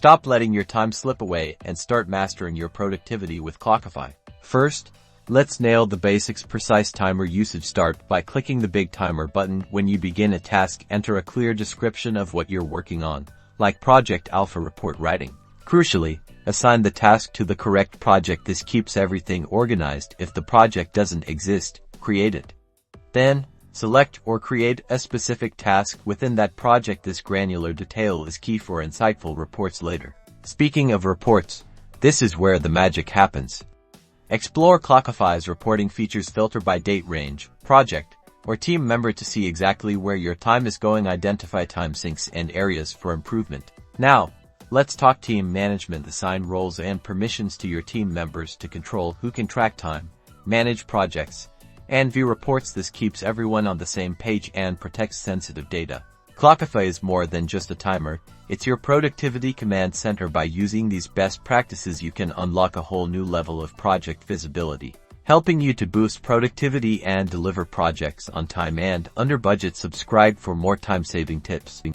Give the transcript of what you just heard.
Stop letting your time slip away and start mastering your productivity with Clockify. First, let's nail the basics. Precise timer usage. Start by clicking the big timer button. When you begin a task, enter a clear description of what you're working on, like Project Alpha report writing. Crucially, assign the task to the correct project. This keeps everything organized. If the project doesn't exist, create it. Then, select or create a specific task within that project. This granular detail is key for insightful reports later. Speaking of reports, this is where the magic happens. Explore Clockify's reporting features. Filter by date, range, project, or team member to see exactly where your time is going. Identify time sinks and areas for improvement. Now, let's talk team management. Assign roles and permissions to your team members to control who can track time, manage projects, and view reports. This keeps everyone on the same page and protects sensitive data. Clockify is more than just a timer, it's your productivity command center. By using these best practices, you can unlock a whole new level of project visibility, helping you to boost productivity and deliver projects on time and under budget. Subscribe for more time-saving tips.